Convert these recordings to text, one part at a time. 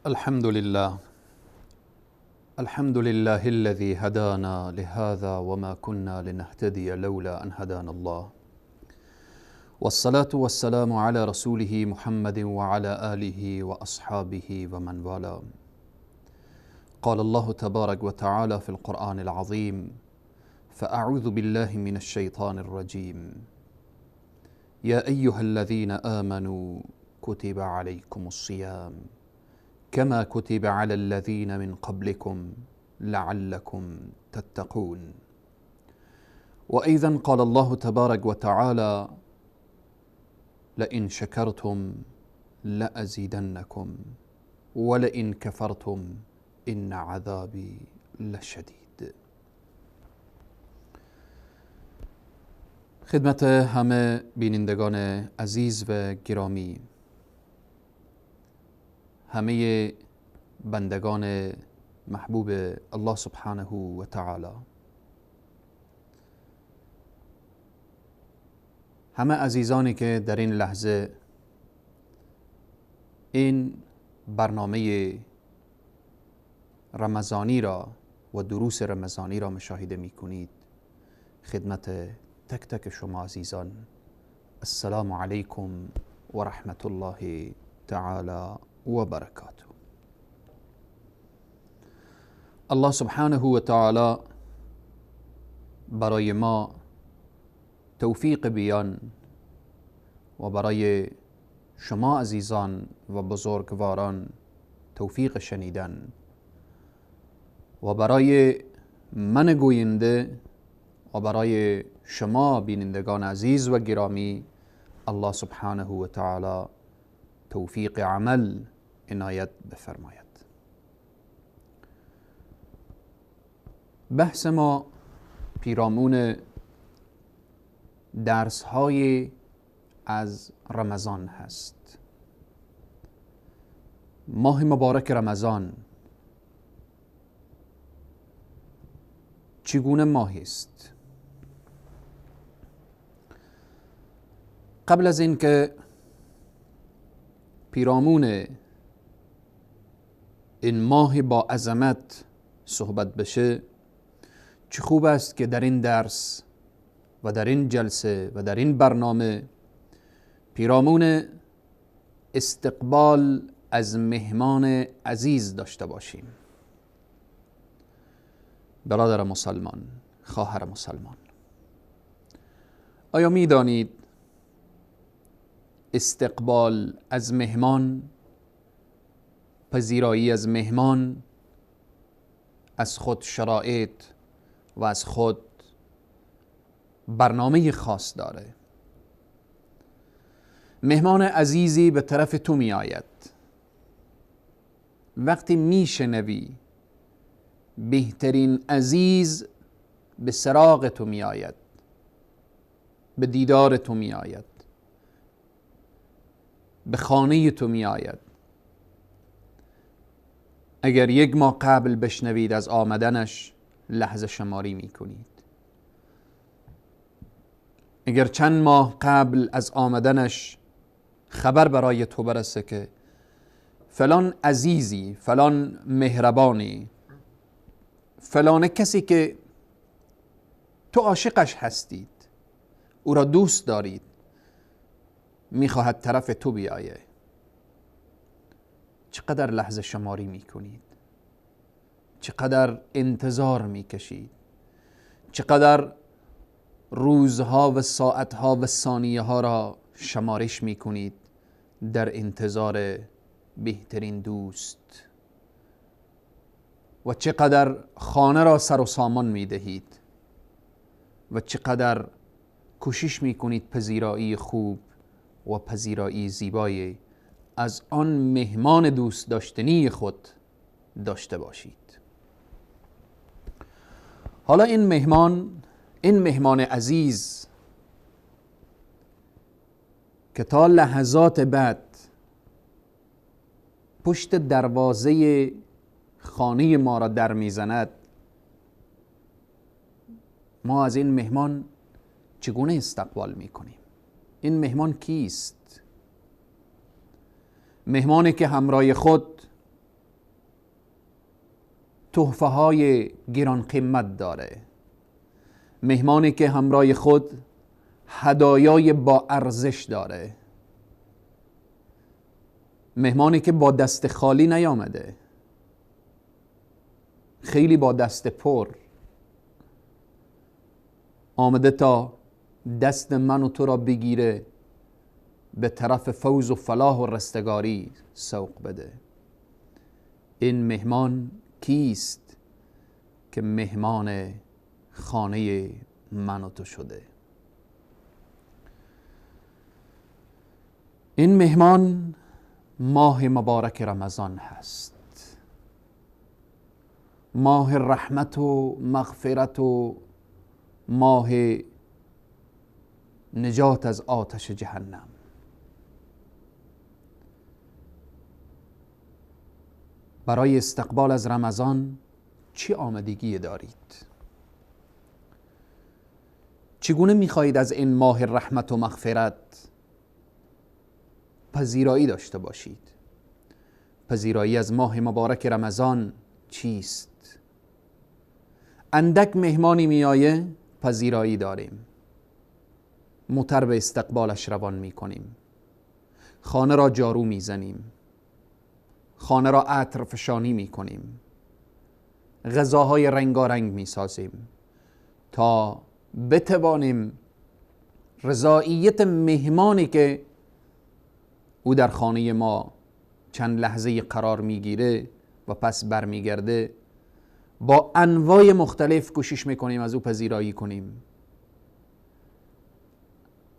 الحمد لله الذي هدانا لهذا وما كنا لنهتدي لولا أن هدانا الله، والصلاة والسلام على رسوله محمد وعلى آله وأصحابه ومن والاه. قال الله تبارك وتعالى في القرآن العظيم: فأعوذ بالله من الشيطان الرجيم. يا أيها الذين آمنوا كتب عليكم الصيام كما كتب على الذين من قبلكم لعلكم تتقون. وأيضا قال الله تبارك وتعالى: لئن شكرتم لأزيدنكم ولئن كفرتم إن عذابي لشدید. خدمت همه بینندگان عزیز و گرامی، همه بندگان محبوب الله سبحانه و تعالی، همه عزیزانی که در این لحظه این برنامه رمضانی را و دروس رمضانی را مشاهده می کنید، خدمت تک تک شما عزیزان السلام علیکم و رحمت الله تعالی و برکاته. الله سبحانه و تعالی برای ما توفیق بیان و برای شما عزیزان و بزرگواران توفیق شنیدن و برای من گوینده و برای شما بینندگان عزیز و گرامی الله سبحانه و تعالی توفیق عمل عنایت بفرماید. بحث ما پیرامون درس های از رمضان هست. ماه مبارک رمضان چگونه ماهی است؟ قبل از اینکه پیرامون این ماه با عظمت صحبت بشه، چه خوب است که در این درس و در این جلسه و در این برنامه پیرامون استقبال از مهمان عزیز داشته باشیم. برادر مسلمان، خواهر مسلمان، آیا می دانید استقبال از مهمان، پذیرایی از مهمان از خود شرایط و از خود برنامه خاص داره؟ مهمان عزیزی به طرف تو می آید، وقتی می شنوی بهترین عزیز به سراغ تو می آید، به دیدار تو می آید، به خانه تو می آید. اگر یک ماه قبل بشنوید از آمدنش لحظه شماری می کنید. اگر چند ماه قبل از آمدنش خبر برای تو برسه که فلان عزیزی، فلان مهربانی، فلان کسی که تو عاشقش هستید، او را دوست دارید، میخواهد طرف تو بیایه، چقدر لحظه شماری میکنید؟ چقدر انتظار میکشید؟ چقدر روزها و ساعتها و ثانیه ها را شمارش میکنید در انتظار بهترین دوست؟ و چقدر خانه را سر و سامان میدهید و چقدر کوشش میکنید پذیرایی خوب و پذیرایی زیبایی از آن مهمان دوست داشتنی خود داشته باشید. حالا این مهمان عزیز که تا لحظات بعد پشت دروازه خانه ما را در میزند، ما از این مهمان چگونه استقبال میکنیم؟ این مهمان کیست؟ مهمانی که همراه خود تحفه های گران قیمت داره، مهمانی که همراه خود هدایای با ارزش داره، مهمانی که با دست خالی نیامده، خیلی با دست پر آمده تا دست من و تو را بگیره، به طرف فوز و فلاح و رستگاری سوق بده. این مهمان کیست که مهمان خانه من و تو شده؟ این مهمان ماه مبارک رمضان هست، ماه رحمت و مغفرت و ماه نجات از آتش جهنم. برای استقبال از رمضان چی آمادگی دارید؟ چگونه میخواهید از این ماه رحمت و مغفرت پذیرایی داشته باشید؟ پذیرایی از ماه مبارک رمضان چیست؟ اندک مهمانی میآیه پذیرایی داریم، موتر به استقبالش روان میکنیم، خانه را جارو میزنیم، خانه را عطر فشانی میکنیم، غذاهای رنگارنگ میسازیم تا بتوانیم رضایت مهمانی که او در خانه ما چند لحظه قرار میگیره و پس برمیگرده، با انواع مختلف کوشش میکنیم از او پذیرایی کنیم.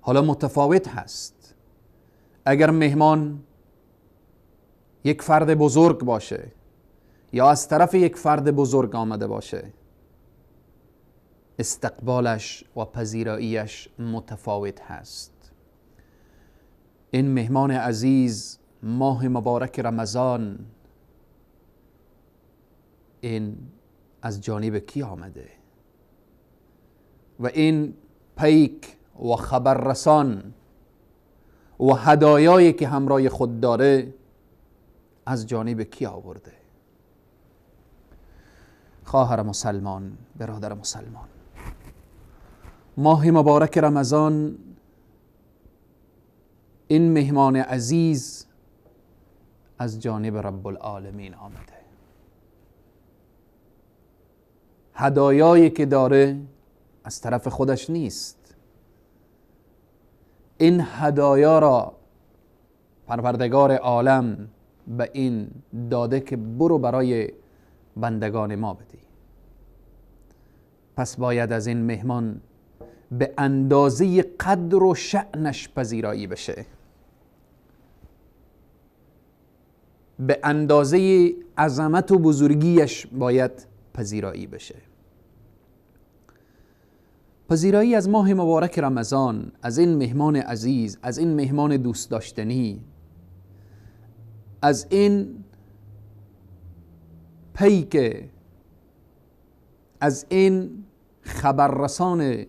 حالا متفاوت هست، اگر مهمان یک فرد بزرگ باشه یا از طرف یک فرد بزرگ آمده باشه، استقبالش و پذیراییش متفاوت هست. این مهمان عزیز ماه مبارک رمضان، این از جانب کی آمده و این پیک و خبررسان و هدایایی که همراه خود داره از جانب کی آورده؟ خواهر مسلمان، برادر مسلمان، ماه مبارک رمضان این مهمان عزیز از جانب رب العالمین آمده. هدایایی که داره از طرف خودش نیست، این هدایا را پروردگار عالم به این داده که برو برای بندگان ما بدی. پس باید از این مهمان به اندازه قدر و شأنش پذیرایی بشه، به اندازه عظمت و بزرگیش باید پذیرایی بشه. پذیرایی از ماه مبارک رمضان، از این مهمان عزیز، از این مهمان دوست داشتنی، از این پیک، از این خبررسان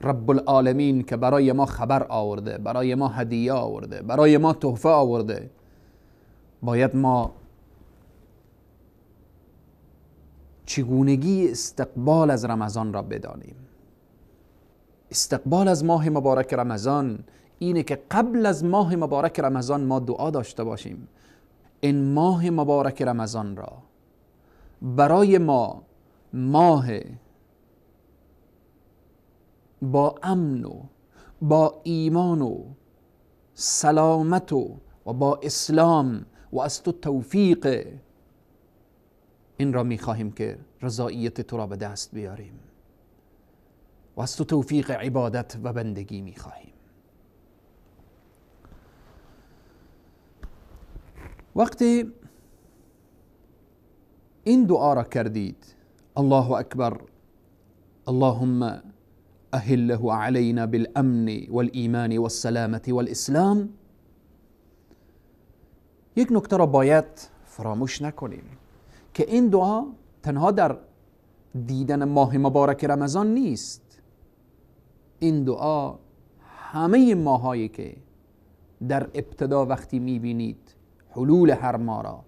رب العالمین که برای ما خبر آورده، برای ما هدیه آورده، برای ما تحفه آورده، باید ما چگونگی استقبال از رمضان را بدانیم. استقبال از ماه مبارک رمضان اینه که قبل از ماه مبارک رمضان ما دعا داشته باشیم این ماه مبارک رمضان را برای ما ماه با امن و با ایمان و سلامت و با اسلام و از تو توفیق، این را میخواهیم که رضایت تو را به دست بیاریم و از تو توفیق عبادت و بندگی میخواهیم. وقتی این دعا را کردید، الله اکبر، اللهم اهله علينا بالامن والایمان والسلامة والاسلام، یک نکته را باید فراموش نکنیم که این دعا تنها در دیدن ماه مبارک رمضان نیست. این دعا همه ماهایی که در ابتدا وقتی میبینید حلول هر ماه را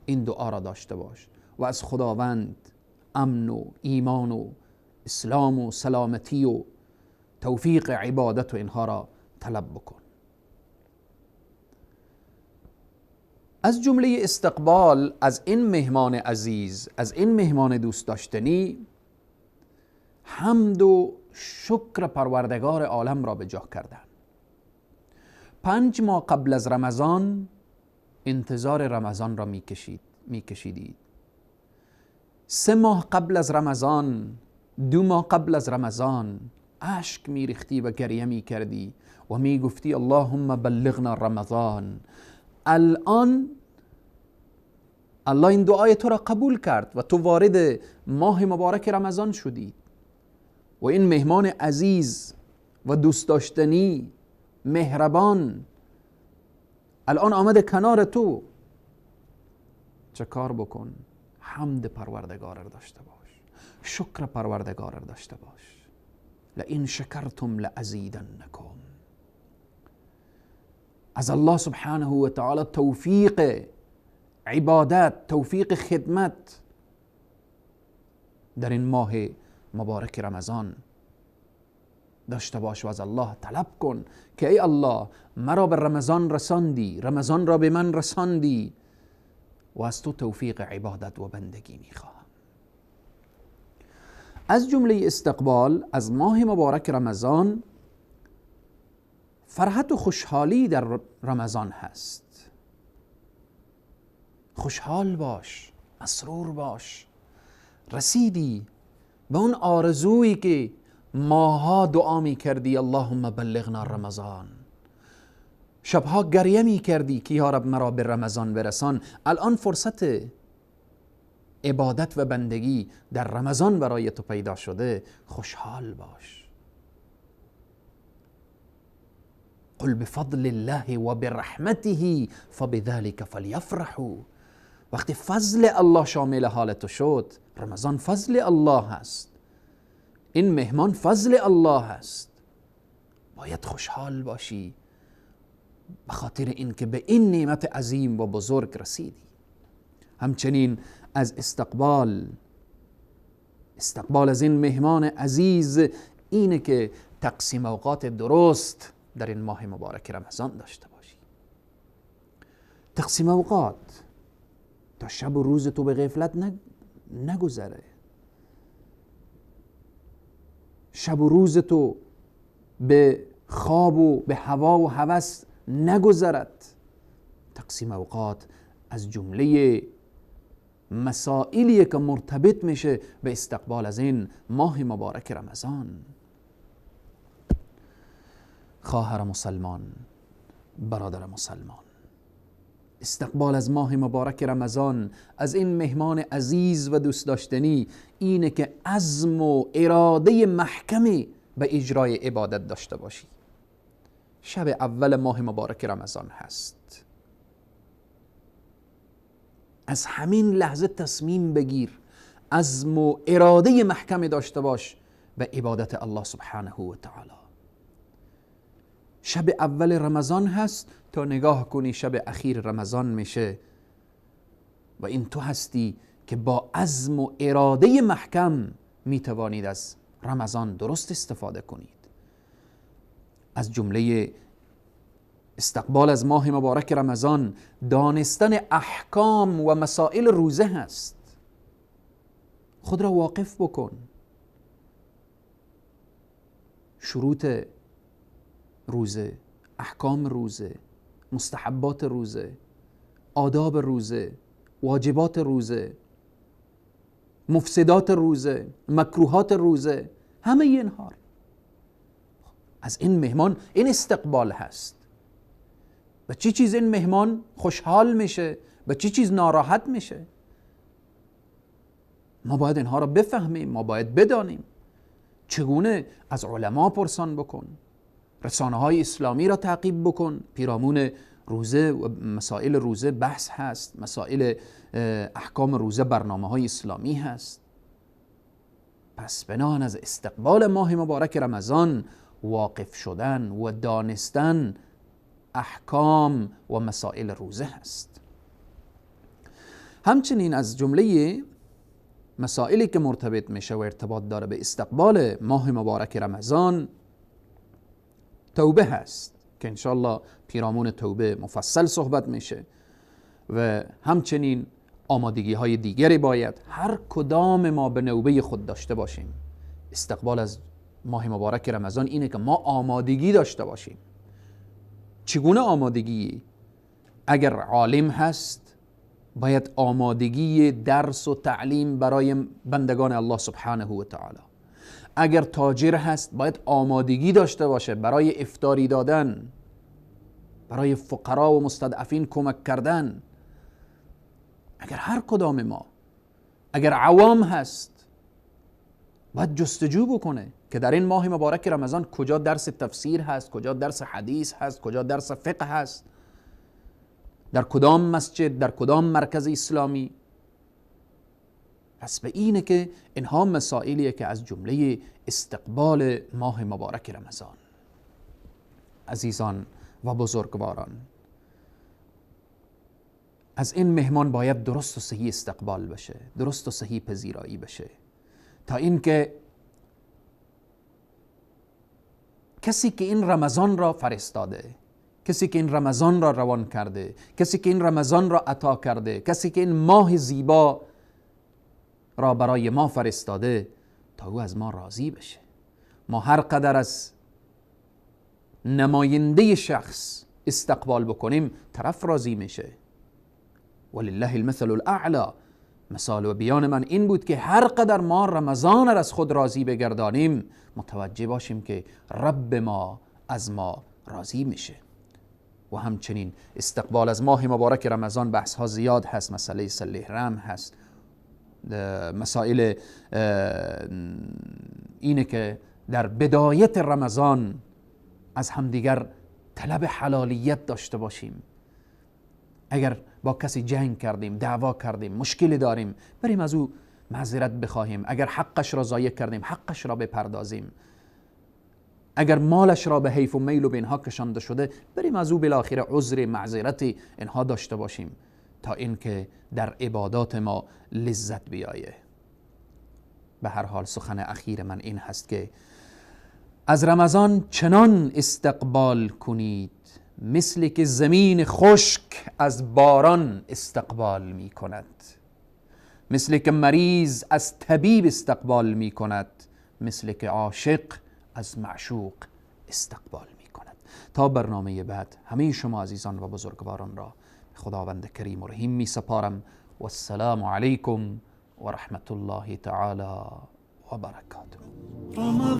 این دعا را داشته باش و از خداوند امن و ایمان و اسلام و سلامتی و توفیق عبادت و اینها را طلب بکن. از جمله استقبال از این مهمان عزیز، از این مهمان دوست داشتنی، حمد و شکر پروردگار عالم را به جا کردن. 5 ماه قبل از رمضان انتظار رمضان را میکشیدید. 3 ماه قبل از رمضان، 2 ماه قبل از رمضان اشک میریختی و گریه میکردی و میگفتی اللهم بلغنا رمضان. الان الله این دعای تو را قبول کرد و تو وارد ماه مبارک رمضان شدی و این مهمان عزیز و دوست داشتنی مهربان الان آمده کنار تو. چه کار بکن؟ حمد پروردگار را داشته باش، شکر پروردگار را داشته باش. لئن شکرتم لازیدنکم. از الله سبحانه و تعالی توفیق عبادت، توفیق خدمت در این ماه مبارک رمضان داشته باش و از الله طلب کن که ای الله مرا به رمضان رساندی، رمضان را به من رساندی و از تو توفیق عبادت و بندگی میخواهم. از جمله استقبال از ماه مبارک رمضان فرحت و خوشحالی در رمضان هست. خوشحال باش، مسرور باش، رسیدی به اون آرزویی که ماها دعا می کردی اللهم بلغنا رمضان، شبها گریه می کردی که یا رب مرا به رمضان برسان. الان فرصت عبادت و بندگی در رمضان برای تو پیدا شده. خوشحال باش. قل بفضل الله و برحمته فبذلك فلیفرحوا. وقتی فضل الله شامل حال تو شد، رمضان فضل الله هست، این مهمان فضل الله هست، باید خوشحال باشی به خاطر اینکه به این نعمت عظیم و بزرگ رسیدی. همچنین از استقبال از این مهمان عزیز اینه که تقسیم اوقات درست در این ماه مبارک رمضان داشته باشی. تقسیم اوقات تا شب و روز تو به غفلت نگذره، شب و روز تو به خواب و به هوا و هوس نگذرد. تقسیم اوقات از جمله مسائلی که مرتبط میشه به استقبال از این ماه مبارک رمضان. خواهر مسلمان، برادر مسلمان، استقبال از ماه مبارک رمضان از این مهمان عزیز و دوست داشتنی اینه که عزم و اراده محکمی به اجرای عبادت داشته باشی. شب اول ماه مبارک رمضان هست، از همین لحظه تصمیم بگیر، عزم و اراده محکمی داشته باش به عبادت الله سبحانه و تعالی. شب اول رمضان هست تا نگاه کنی شب اخیر رمضان میشه و این تو هستی که با عزم و اراده محکم میتوانید از رمضان درست استفاده کنید. از جمله استقبال از ماه مبارک رمضان دانستن احکام و مسائل روزه هست. خود را واقف بکن، شروط روزه، احکام روزه، مستحبات روزه، آداب روزه، واجبات روزه، مفسدات روزه، مکروهات روزه، همه اینها از این مهمان این استقبال هست. به چی چیز این مهمان خوشحال میشه، به چی چیز ناراحت میشه، ما باید اینها را بفهمیم، ما باید بدانیم. چگونه از علما پرسان بکن، رسانه های اسلامی را تعقیب بکن، پیرامون روزه و مسائل روزه بحث هست، مسائل احکام روزه برنامه های اسلامی هست. پس بناهن از استقبال ماه مبارک رمضان واقف شدن و دانستن احکام و مسائل روزه هست. همچنین از جمله مسائلی که مرتبط میشه و ارتباط داره به استقبال ماه مبارک رمضان توبه هست که انشالله پیرامون توبه مفصل صحبت میشه و همچنین آمادگی های دیگری باید هر کدام ما به نوبه خود داشته باشیم. استقبال از ماه مبارک رمضان اینه که ما آمادگی داشته باشیم. چگونه آمادگی؟ اگر عالم هست باید آمادگی درس و تعلیم برای بندگان الله سبحانه و تعالی. اگر تاجر هست باید آمادگی داشته باشه برای افطاری دادن، برای فقرا و مستضعفین کمک کردن. اگر هر کدام ما، اگر عوام هست باید جستجو بکنه که در این ماه مبارک رمضان کجا درس تفسیر هست، کجا درس حدیث هست، کجا درس فقه هست، در کدام مسجد، در کدام مرکز اسلامی. پس به اینه که اینها مسائلیه که از جمله استقبال ماه مبارک رمضان. عزیزان و بزرگواران، از این مهمان باید درست و صحیح استقبال بشه، درست و صحیح پذیرایی بشه، تا اینکه کسی که این رمضان را فرستاده، کسی که این رمضان را روان کرده، کسی که این رمضان را عطا کرده، کسی که این ماه زیبا را برای ما فرستاده، تا او از ما راضی بشه. ما هر قدر از نماینده شخص استقبال بکنیم طرف راضی میشه. ولله المثل الاعلی. مثال و بیان من این بود که هر قدر ما رمضان را از خود راضی بگردانیم متوجه باشیم که رب ما از ما راضی میشه. و همچنین استقبال از ماه مبارک رمضان بحث ها زیاد هست. مسئله صله رحم هست، مسائل اینه که در بدایت رمضان از همدیگر طلب حلالیت داشته باشیم. اگر با کسی جنگ کردیم، دعوا کردیم، مشکلی داریم، بریم از او معذرت بخواهیم. اگر حقش را ضایع کردیم حقش را بپردازیم. اگر مالش را به حیف و میل و به اینها کشانده شده بریم از او بالاخره عذر معذرتی اینها داشته باشیم تا اینکه در عبادات ما لذت بیایه. به هر حال سخن اخیر من این هست که از رمضان چنان استقبال کنید مثل که زمین خشک از باران استقبال می کند، مثل که مریض از طبیب استقبال می کند، مثل که عاشق از معشوق استقبال می کند. تا برنامه بعد همه شما عزیزان و بزرگواران را خداوند کریم و رحیم می سپارم. و السلام علیکم و رحمت الله تعالی و برکاته.